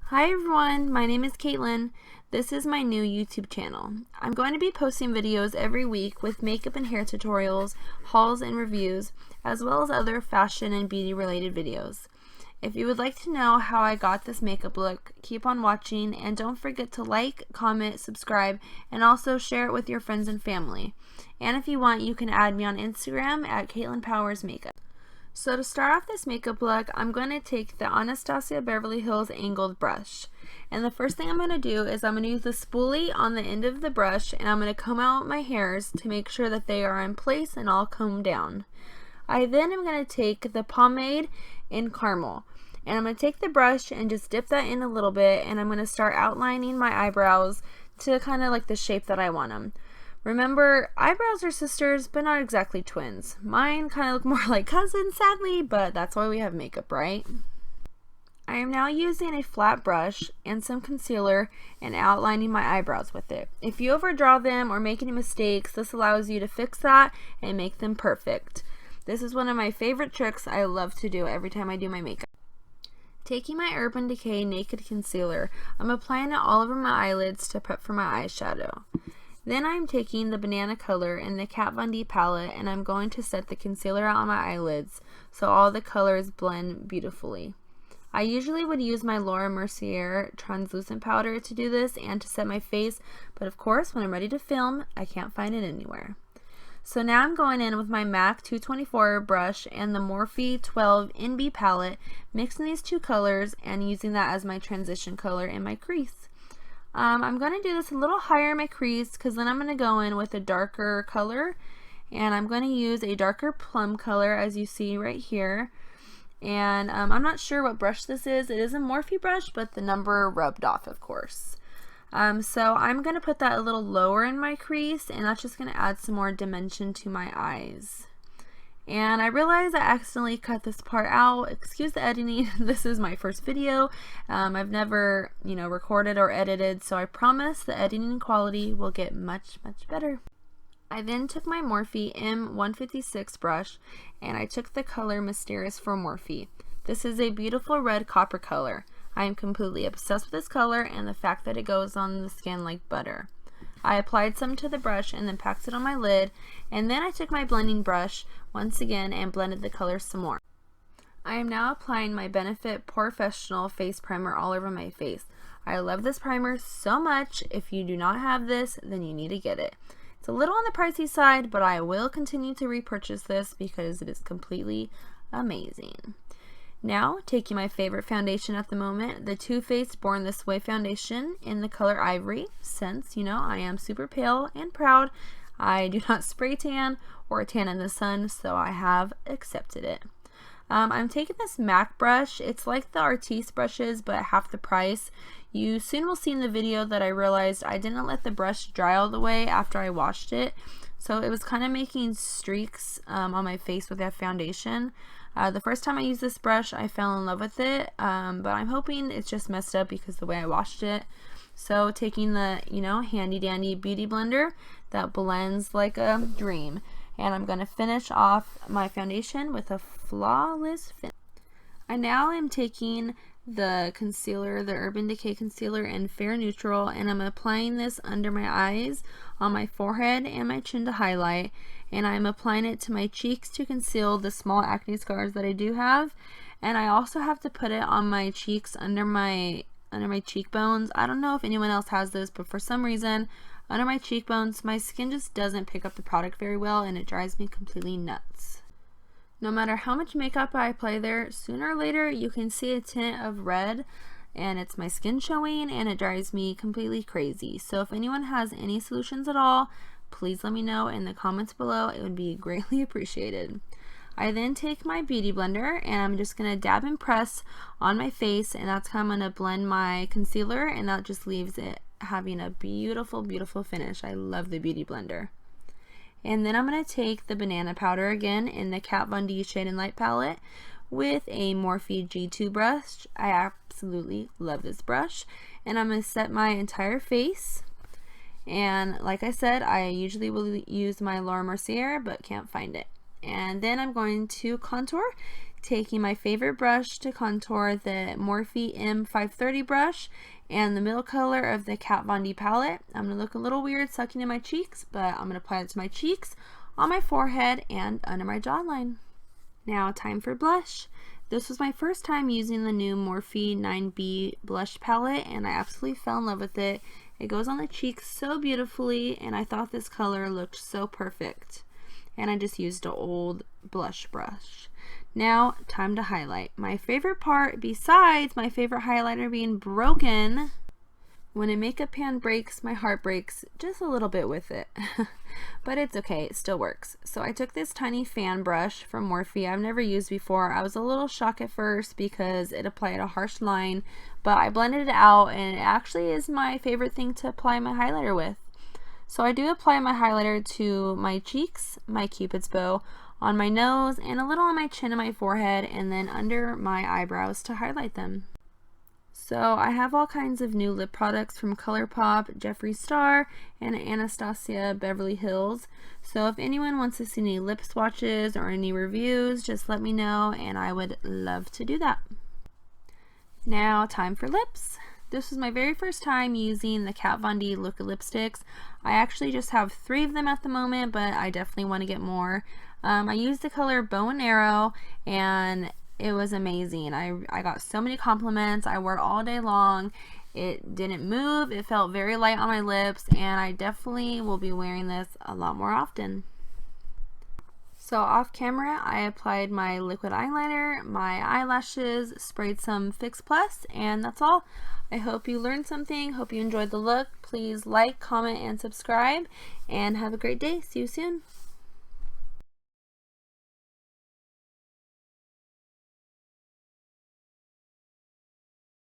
Hi everyone, my name is Kaitlyn. This is my new YouTube channel. I'm going to be posting videos every week with makeup and hair tutorials, hauls and reviews, as well as other fashion and beauty related videos. If you would like to know how I got this makeup look, keep on watching and don't forget to like, comment, subscribe, and also share it with your friends and family. And if you want, you can add me on Instagram at Kaitlyn Powers Makeup. So to start off this makeup look, I'm going to take the Anastasia Beverly Hills angled brush. And the first thing I'm going to do is I'm going to use the spoolie on the end of the brush and I'm going to comb out my hairs to make sure that they are in place and all combed down. I then am going to take the pomade in caramel. And I'm going to take the brush and just dip that in a little bit and I'm going to start outlining my eyebrows to kind of like the shape that I want them. Remember, eyebrows are sisters, but not exactly twins. Mine kind of look more like cousins, sadly, but that's why we have makeup, right? I am now using a flat brush and some concealer and outlining my eyebrows with it. If you overdraw them or make any mistakes, this allows you to fix that and make them perfect. This is one of my favorite tricks I love to do every time I do my makeup. Taking my Urban Decay Naked Concealer, I'm applying it all over my eyelids to prep for my eyeshadow. Then I'm taking the banana color in the Kat Von D palette and I'm going to set the concealer out on my eyelids so all the colors blend beautifully. I usually would use my Laura Mercier translucent powder to do this and to set my face, but of course when I'm ready to film, I can't find it anywhere. So now I'm going in with my MAC 224 brush and the Morphe 12 NB palette, mixing these two colors and using that as my transition color in my crease. I'm going to do this a little higher in my crease because then I'm going to go in with a darker color and I'm going to use a darker plum color as you see right here. And I'm not sure what brush this is. It is a Morphe brush, but the number rubbed off, of course. So I'm going to put that a little lower in my crease and that's just going to add some more dimension to my eyes. And I realized I accidentally cut this part out. Excuse the editing. This is my first video. I've never, recorded or edited, so I promise the editing quality will get much, much better. I then took my Morphe M156 brush and I took the color Mysterious for Morphe. This is a beautiful red copper color. I am completely obsessed with this color and the fact that it goes on the skin like butter. I applied some to the brush and then packed it on my lid, and then I took my blending brush once again and blended the color some more. I am now applying my Benefit Professional Face Primer all over my face. I love this primer so much. If you do not have this, then you need to get it. It's a little on the pricey side, but I will continue to repurchase this because it is completely amazing. Now, taking my favorite foundation at the moment, the Too Faced Born This Way foundation in the color Ivory, since, I am super pale and proud. I do not spray tan or tan in the sun, so I have accepted it. I'm taking this MAC brush. It's like the Artiste brushes, but half the price. You soon will see in the video that I realized I didn't let the brush dry all the way after I washed it, so it was kind of making streaks on my face with that foundation. The first time I used this brush, I fell in love with it, but I'm hoping it's just messed up because the way I washed it. So taking the, handy dandy beauty blender that blends like a dream. And I'm going to finish off my foundation with a flawless finish. I now am taking the concealer, the Urban Decay concealer in Fair Neutral, and I'm applying this under my eyes, on my forehead, and my chin to highlight. And I'm applying it to my cheeks to conceal the small acne scars that I do have. And I also have to put it on my cheeks under my cheekbones. I don't know if anyone else has this, but for some reason under my cheekbones my skin just doesn't pick up the product very well and it drives me completely nuts. No matter how much makeup I apply there, sooner or later you can see a tint of red and it's my skin showing and it drives me completely crazy. So if anyone has any solutions at all, please let me know in the comments below. It would be greatly appreciated. I then take my beauty blender and I'm just going to dab and press on my face, and that's how I'm going to blend my concealer, and that just leaves it having a beautiful, beautiful finish. I love the beauty blender. And then I'm going to take the banana powder again in the Kat Von D Shade and Light palette with a Morphe G2 brush. I absolutely love this brush. And I'm going to set my entire face. And like I said, I usually will use my Laura Mercier, but can't find it. And then I'm going to contour, taking my favorite brush to contour, the Morphe M530 brush, and the middle color of the Kat Von D palette. I'm going to look a little weird sucking in my cheeks, but I'm going to apply it to my cheeks, on my forehead, and under my jawline. Now time for blush. This was my first time using the new Morphe 9B blush palette, and I absolutely fell in love with it. It goes on the cheeks so beautifully, and I thought this color looked so perfect. And I just used an old blush brush. Now, time to highlight. My favorite part, besides my favorite highlighter being broken, when a makeup pan breaks, my heart breaks just a little bit with it. But it's okay, it still works. So I took this tiny fan brush from Morphe I've never used before. I was a little shocked at first because it applied a harsh line, but I blended it out, and it actually is my favorite thing to apply my highlighter with. So I do apply my highlighter to my cheeks, my cupid's bow, on my nose, and a little on my chin and my forehead, and then under my eyebrows to highlight them. So I have all kinds of new lip products from ColourPop, Jeffree Star, and Anastasia Beverly Hills. So if anyone wants to see any lip swatches or any reviews, just let me know, and I would love to do that. Now time for lips. This was my very first time using the Kat Von D Luka lipsticks. I actually just have 3 of them at the moment, but I definitely want to get more. I used the color Bow and Arrow, and it was amazing. I got so many compliments. I wore it all day long. It didn't move. It felt very light on my lips, and I definitely will be wearing this a lot more often. So off camera, I applied my liquid eyeliner, my eyelashes, sprayed some Fix Plus, and that's all. I hope you learned something. Hope you enjoyed the look. Please like, comment, and subscribe, and have a great day. See you soon.